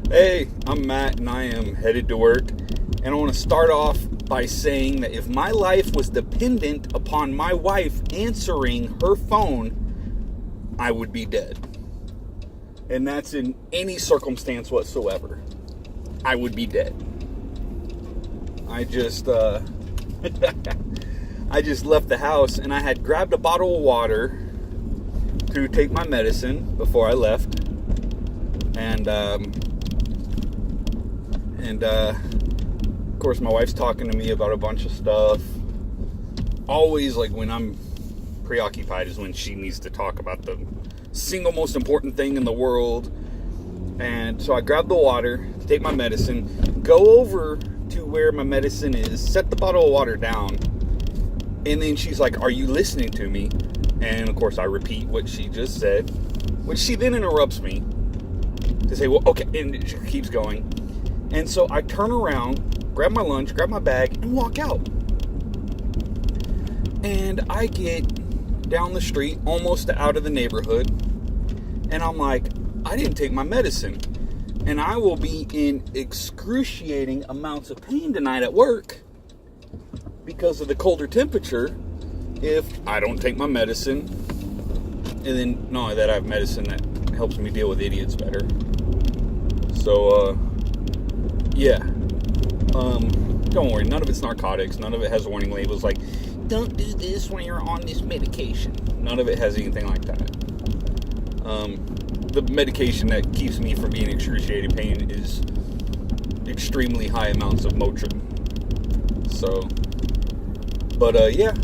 Hey, I'm Matt and I am headed to work. And I want to start off by saying that if my life was dependent upon my wife answering her phone, I would be dead. And that's in any circumstance whatsoever. I would be dead. I just left the house and I had grabbed a bottle of water to take my medicine before I left. And of course my wife's talking to me about a bunch of stuff. Always, like, when I'm preoccupied is when she needs to talk about the single most important thing in the world. And so I grabbed the water to take my medicine, go over to where my medicine is, set the bottle of water down, and then she's like, "Are you listening to me?" And of course I repeat what she just said, which she then interrupts me to say, "Well, okay," and she keeps going. And so I turn around, grab my lunch, grab my bag, and walk out. And I get down the street, almost out of the neighborhood, and I'm like, I didn't take my medicine. And I will be in excruciating amounts of pain tonight at work because of the colder temperature if I don't take my medicine. And then, not only that, I have medicine that helps me deal with idiots better. So, yeah. Don't worry, none of it's narcotics. None of it has warning labels like, "Don't do this when you're on this medication." None of it has anything like that. The medication that keeps me from being in excruciating pain is extremely high amounts of Motrin. So, but yeah.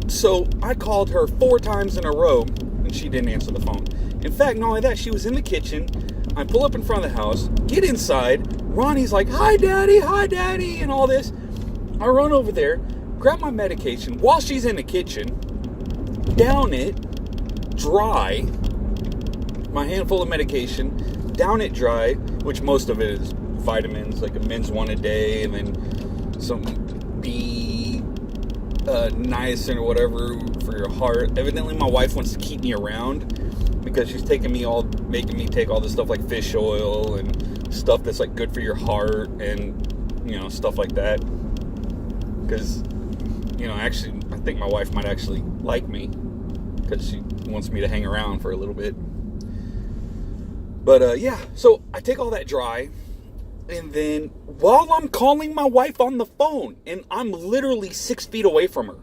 So I called her 4 times in a row, and she didn't answer the phone. In fact, not only that, she was in the kitchen. I pull up in front of the house, get inside. Ronnie's like, hi, Daddy, and all this. I run over there, grab my medication while she's in the kitchen, down it, dry, my handful of medication, down it dry, which most of it is vitamins, like a men's one a day, and then some niacin or whatever for your heart. Evidently, my wife wants to keep me around because she's making me take all this stuff like fish oil and stuff that's like good for your heart and, stuff like that. Because, actually, I think my wife might actually like me because she wants me to hang around for a little bit. But, yeah, so I take all that dry, and then while I'm calling my wife on the phone, and I'm literally 6 feet away from her,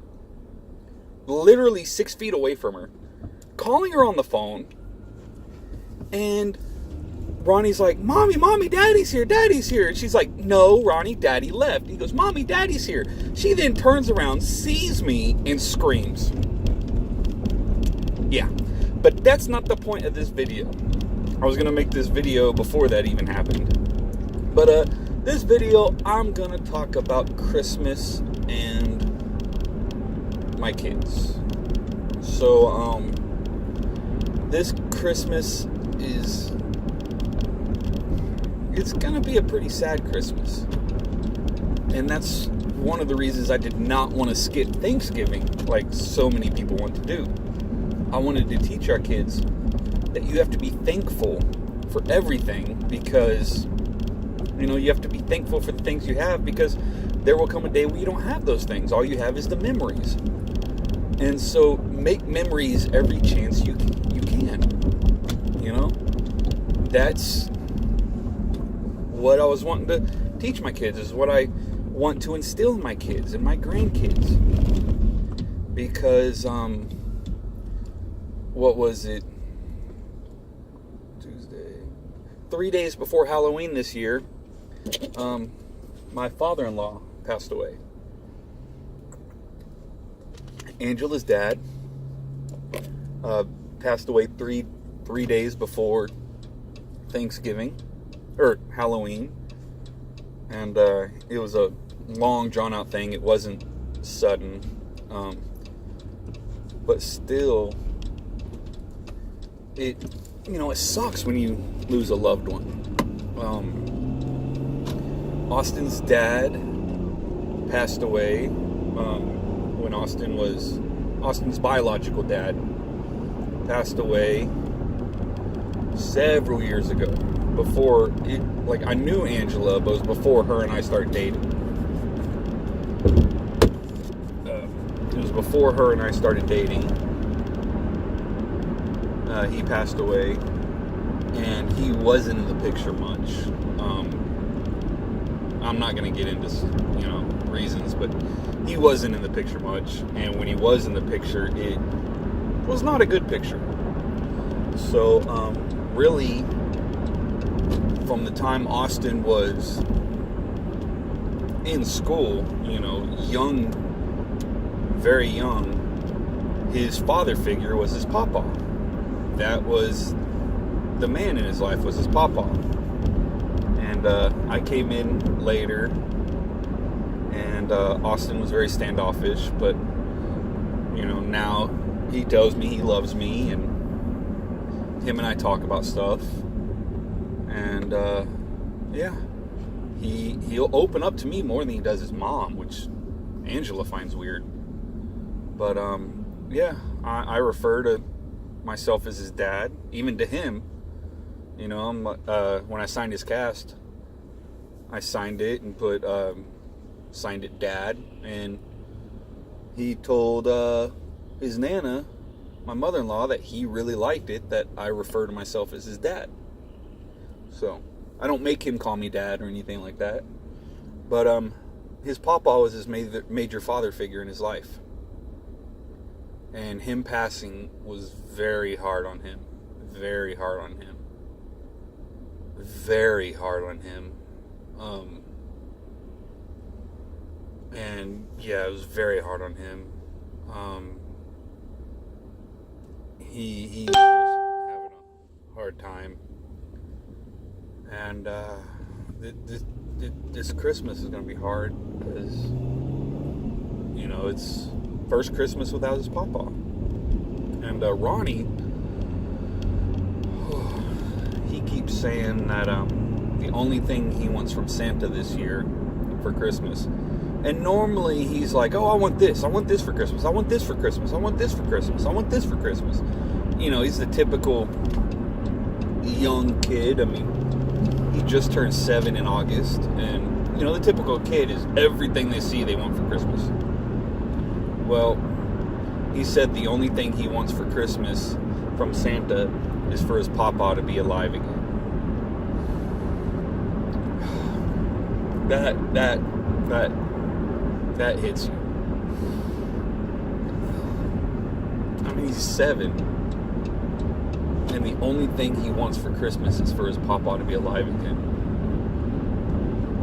calling her on the phone, and Ronnie's like, Mommy, Daddy's here. And she's like, no, Ronnie, Daddy left. He goes, Mommy, Daddy's here. She then turns around, sees me, and screams. Yeah, but that's not the point of this video. I was going to make this video before that even happened. But this video, I'm going to talk about Christmas and my kids. So, this Christmas it's going to be a pretty sad Christmas. And that's one of the reasons I did not want to skip Thanksgiving like so many people want to do. I wanted to teach our kids that you have to be thankful for everything because, you have to be thankful for the things you have because there will come a day where you don't have those things. All you have is the memories. And so make memories every chance you can. That's what I was wanting to teach my kids, is what I want to instill in my kids and my grandkids. Because, what was it? Tuesday. 3 days before Halloween this year, my father-in-law passed away. Angela's dad passed away three days before Thanksgiving or Halloween, and it was a long drawn out thing. It wasn't sudden, but still, it sucks when you lose a loved one. Austin's dad passed away when Austin's biological dad passed away several years ago. before it, like, I knew Angela, but it was before her and I started dating. It was before her and I started dating. He passed away, and he wasn't in the picture much. I'm not going to get into, reasons, but he wasn't in the picture much, and when he was in the picture, it was not a good picture. So, really, from the time Austin was in school, young, very young, his father figure was his papa. That was the man in his life, was his papa. And I came in later, and Austin was very standoffish, but now he tells me he loves me, and him and I talk about stuff, and he'll open up to me more than he does his mom, which Angela finds weird. But I refer to myself as his dad, even to him. When I signed his cast, I signed it and signed it Dad, and he told his Nana, my mother-in-law, that he really liked it that I refer to myself as his dad. So I don't make him call me Dad or anything like that, but his papa was his major father figure in his life, and him passing was very hard on him. Very hard on him. Very hard on him. And yeah, it was very hard on him. He was just having a hard time. And this Christmas is going to be hard because, it's first Christmas without his papa. And Ronnie, he keeps saying that the only thing he wants from Santa this year for Christmas, and normally he's like, oh, I want this for Christmas, I want this for Christmas, I want this for Christmas, I want this for Christmas. He's the typical young kid. I mean, he just turned 7 in August, and the typical kid is everything they see they want for Christmas. Well, he said the only thing he wants for Christmas from Santa is for his papa to be alive again. That hits you. I mean, he's 7, and the only thing he wants for Christmas is for his papa to be alive again.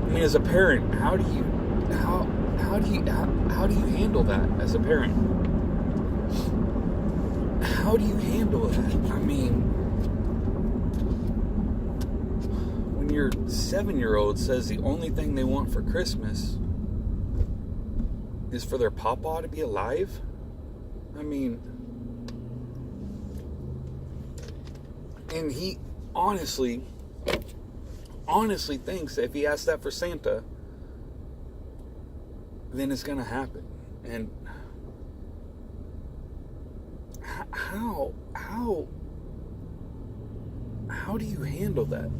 I mean, as a parent, how do you handle that as a parent? How do you handle that? I mean, when your 7-year-old says the only thing they want for Christmas is for their papa to be alive, I mean, and he honestly thinks that if he asks that for Santa, then it's gonna happen. And how do you handle that?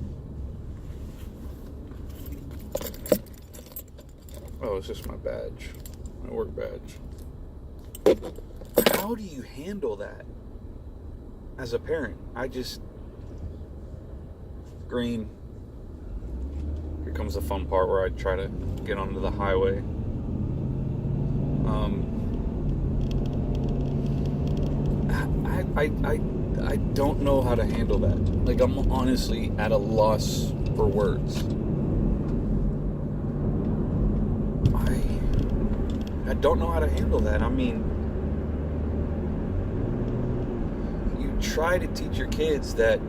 Oh, it's just my badge, my work badge. How do you handle that as a parent? I just green. Here comes the fun part where I try to get onto the highway. I don't know how to handle that. Like, I'm honestly at a loss for words. I don't know how to handle that. I mean, you try to teach your kids that,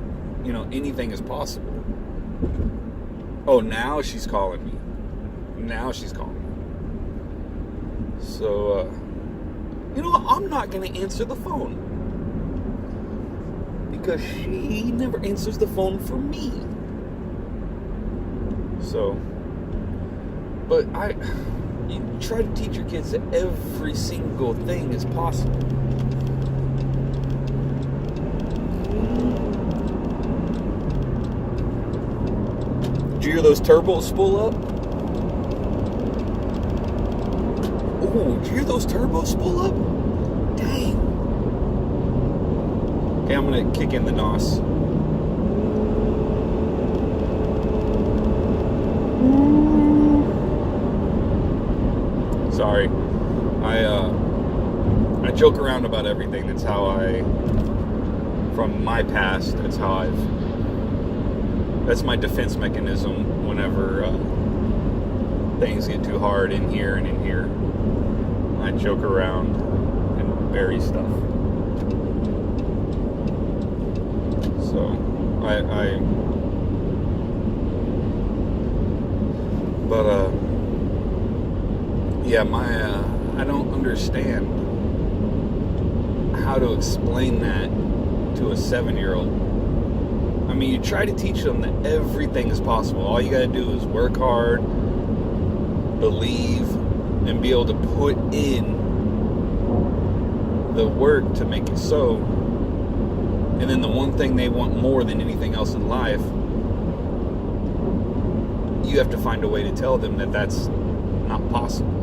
anything is possible. Oh, now she's calling me. So, I'm not going to answer the phone. Because she never answers the phone for me. So, but you try to teach your kids that every single thing is possible. did you hear those turbos spool up? Oh, did you hear those turbos spool up? Dang. Okay, I'm gonna kick in the NOS. Sorry. I joke around about everything. That's how from my past, that's my defense mechanism whenever things get too hard in here and in here. I joke around and bury stuff. So, I don't understand how to explain that to a 7-year-old. I mean, you try to teach them that everything is possible. All you gotta do is work hard, believe, and be able to put in the work to make it so. And then the one thing they want more than anything else in life, you have to find a way to tell them that that's not possible.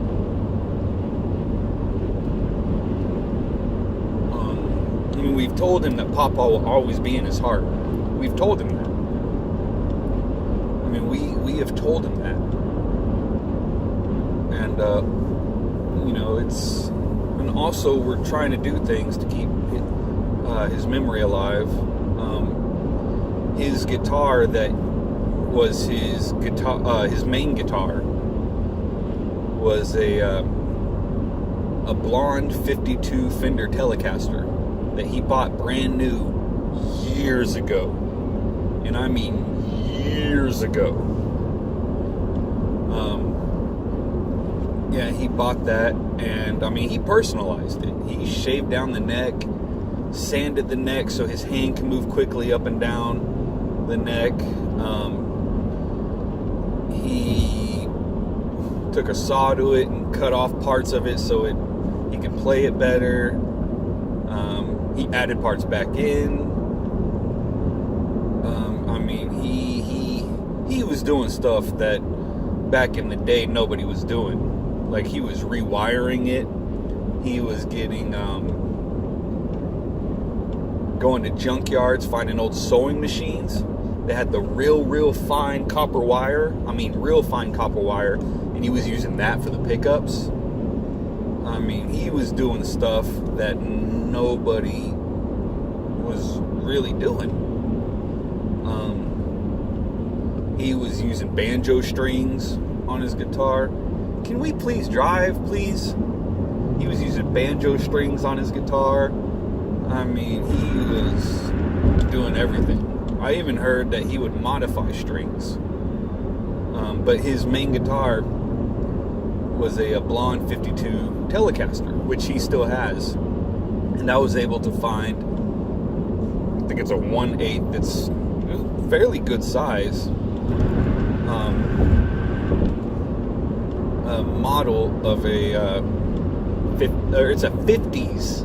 I mean, we've told him that Papa will always be in his heart. We've told him that. I mean, we have told him that. And, and also we're trying to do things to keep his memory alive. His guitar that was his main guitar was a blonde 52 Fender Telecaster that he bought brand new years ago. And I mean years ago. He bought that, and I mean, he personalized it. He shaved down the neck, sanded the neck so his hand can move quickly up and down the neck. He took a saw to it and cut off parts of it so he could play it better. He added parts back in. I mean, he was doing stuff that back in the day nobody was doing. Like, he was rewiring it. He was getting going to junkyards, finding old sewing machines. They had the real fine copper wire. I mean, real fine copper wire. And he was using that for the pickups. I mean, he was doing stuff that nobody was really doing. He was using banjo strings on his guitar. Can we please drive, please? He was using banjo strings on his guitar. I mean, he was doing everything. I even heard that he would modify strings. But his main guitar was a blonde 52 Telecaster, which he still has. And I was able to find, I think it's a 1/8 that's fairly good size. A model of it's a 50s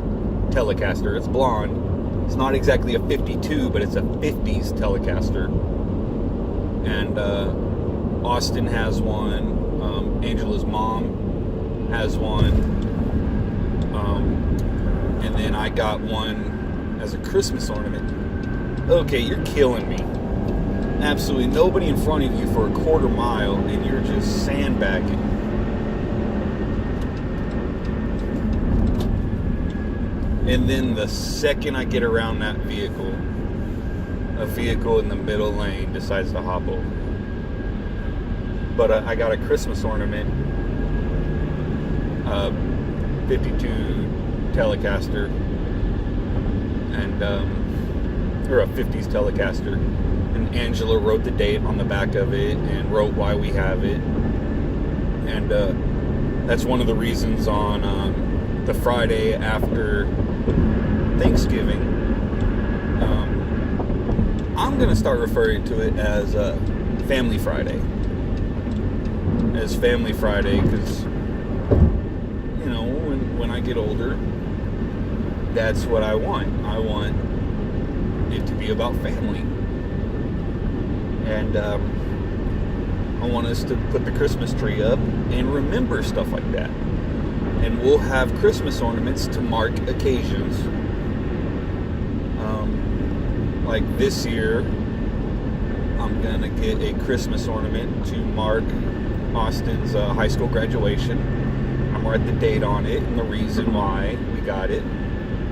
Telecaster. It's blonde. It's not exactly a 52, but it's a 50s Telecaster. And Austin has one. Angela's mom has one. And then I got one as a Christmas ornament. Okay, you're killing me. Absolutely nobody in front of you for a quarter mile, and you're just sandbagging. And then the second I get around that vehicle, a vehicle in the middle lane decides to hop over. But I got a Christmas ornament, 52 Telecaster, and or a 50s Telecaster. And Angela wrote the date on the back of it and wrote why we have it. And that's one of the reasons on the Friday after Thanksgiving, I'm going to start referring to it as Family Friday. As Family Friday, because, when I get older, that's what I want. I want it to be about family. And I want us to put the Christmas tree up and remember stuff like that. And we'll have Christmas ornaments to mark occasions. Like this year, I'm going to get a Christmas ornament to mark Austin's high school graduation. I'm going to write the date on it and the reason why we got it.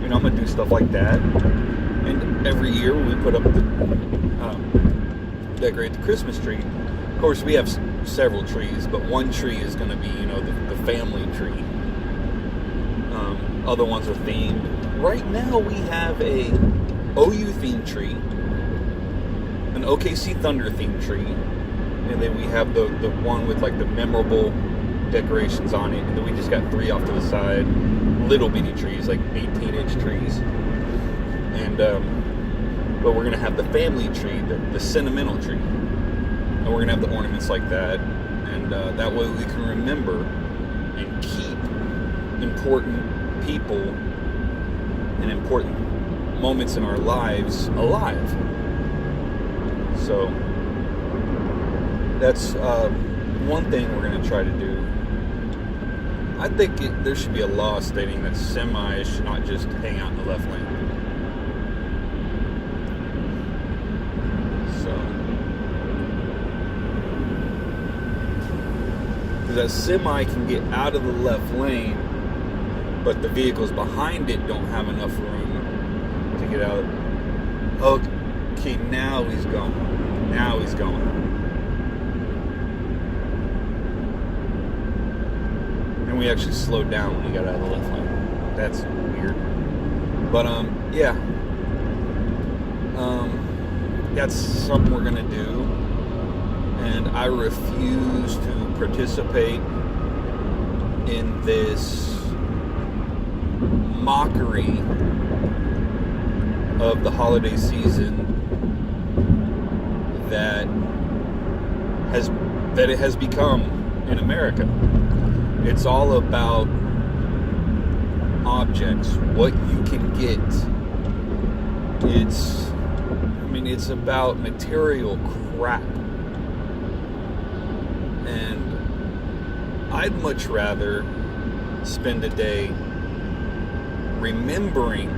You know, I'm going to do stuff like that. And every year we put up the, decorate the Christmas tree. Of course, we have several trees, but one tree is going to be, you know, the family tree. Other ones are themed. Right now we have a OU themed tree, an OKC Thunder themed tree, and then we have the one with like the memorable decorations on it, and then we just got 3 off to the side, little bitty trees, like 18-inch trees. And but we're gonna have the family tree, the sentimental tree, and we're gonna have the ornaments like that, and that way we can remember and keep important people and important moments in our lives alive. So that's one thing we're going to try to do. I think there should be a law stating that semis should not just hang out in the left lane. So, because that semi can get out of the left lane, but the vehicles behind it don't have enough room to get out. Okay, now he's going. Now he's going. And we actually slowed down when he got out of the left lane. That's weird. But yeah. That's something we're gonna do. And I refuse to participate in this mockery of the holiday season that it has become in America. It's all about objects, what you can get. It's about material crap. And I'd much rather spend a day remembering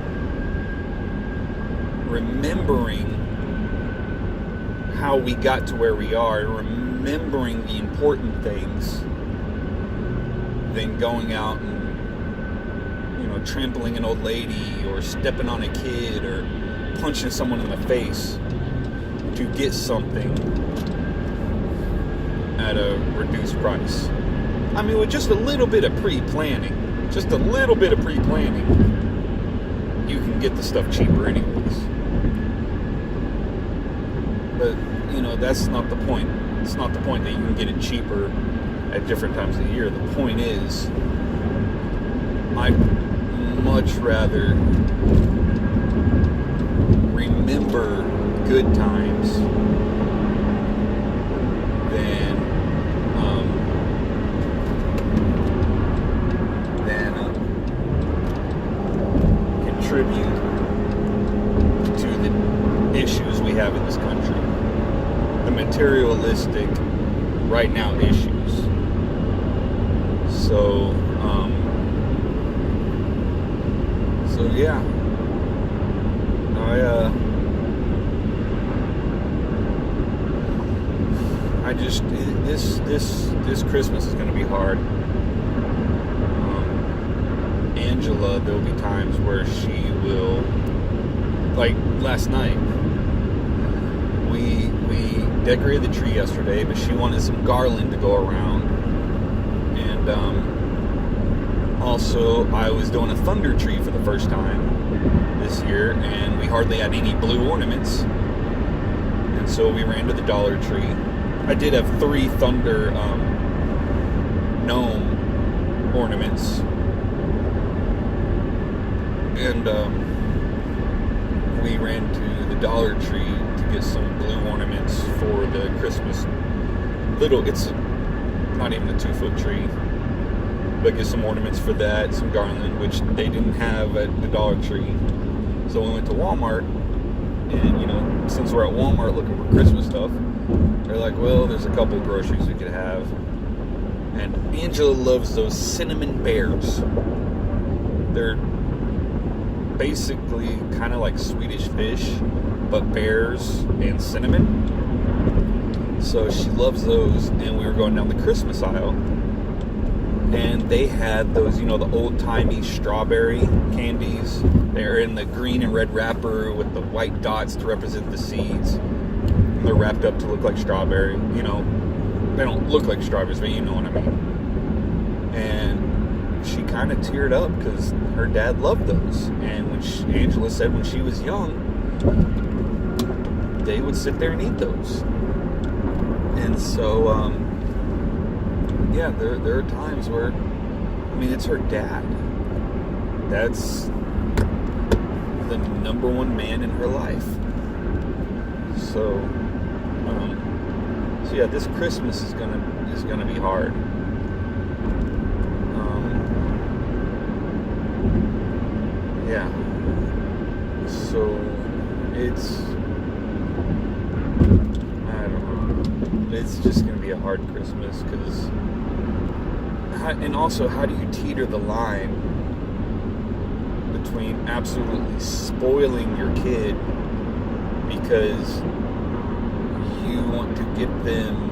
how we got to where we are, remembering the important things, than going out and, you know, trampling an old lady or stepping on a kid or punching someone in the face to get something at a reduced price. I mean, with just a little bit of pre-planning, you can get the stuff cheaper anyways. But, you know, that's not the point. It's not the point that you can get it cheaper at different times of the year. The point is, I'd much rather remember good times than contribute to the issues we have in this country, the materialistic right now issues. So yeah, I just this Christmas is going to be hard. Angela, there'll be times where she will, like last night, we decorated the tree yesterday, but she wanted some garland to go around, and also I was doing a thunder tree for the first time this year, and we hardly had any blue ornaments, and so we ran to the Dollar Tree. I did have 3 thunder gnome ornaments, and we ran to the Dollar Tree to get some blue ornaments for the Christmas it's not even a 2-foot tree, but get some ornaments for that, some garland, which they didn't have at the Dollar Tree. So we went to Walmart, and, you know, since we're at Walmart looking for Christmas stuff, They're like, well, there's a couple groceries we could have. And Angela loves those cinnamon bears. They're basically kind of like Swedish fish, but bears and cinnamon. So she loves those, and we were going down the Christmas aisle, and they had those, the old-timey strawberry candies. They're in the green and red wrapper with the white dots to represent the seeds. And they're wrapped up to look like strawberry. They don't look like strawberries, but you know what I mean. And she kind of teared up because her dad loved those. And when Angela said when she was young, they would sit there and eat those. And so, there are times where, it's her dad. That's the number one man in her life. So yeah, this Christmas is gonna be hard. Yeah. So it's, I don't know. It's just gonna be a hard Christmas because, and also, how do you teeter the line between absolutely spoiling your kid because you want to get them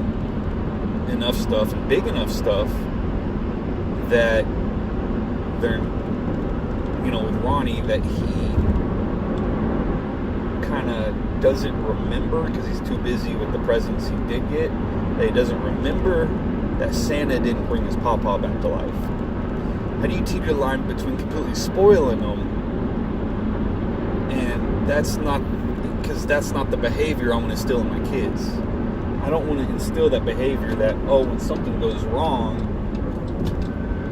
enough stuff and big enough stuff that they're, with Ronnie, that he kind of doesn't remember because he's too busy with the presents he did get, that he doesn't remember that Santa didn't bring his pawpaw back to life. How do you teeter the line between completely spoiling them and that's not the behavior I want to instill in my kids. I don't want to instill that behavior that, when something goes wrong,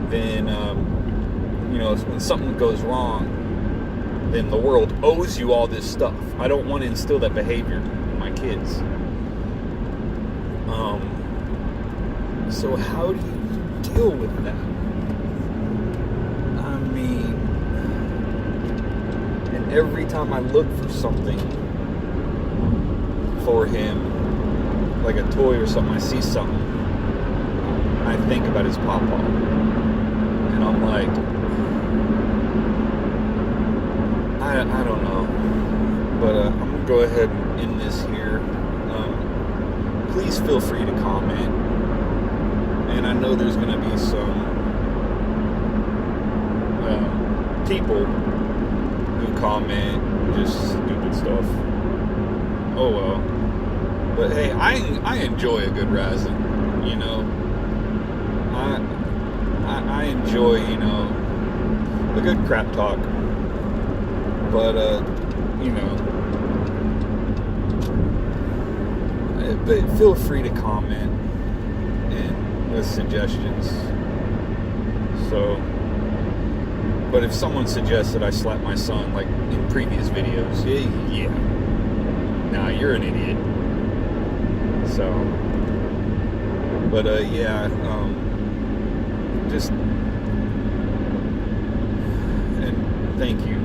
then, when something goes wrong, then the world owes you all this stuff. I don't want to instill that behavior in my kids. So how do you deal with that? And every time I look for something for him, like a toy or something, I see something, I think about his pawpaw. And I'm like, I don't know. But I'm going to go ahead and end this here. Please feel free to comment. And I know there's going to be some people who comment just stupid stuff. Oh well. But hey, I enjoy a good razzing, I enjoy, a good crap talk. But, but feel free to comment and with suggestions. So, but if someone suggests that I slap my son like in previous videos, yeah. Nah, you're an idiot. So, but just, and thank you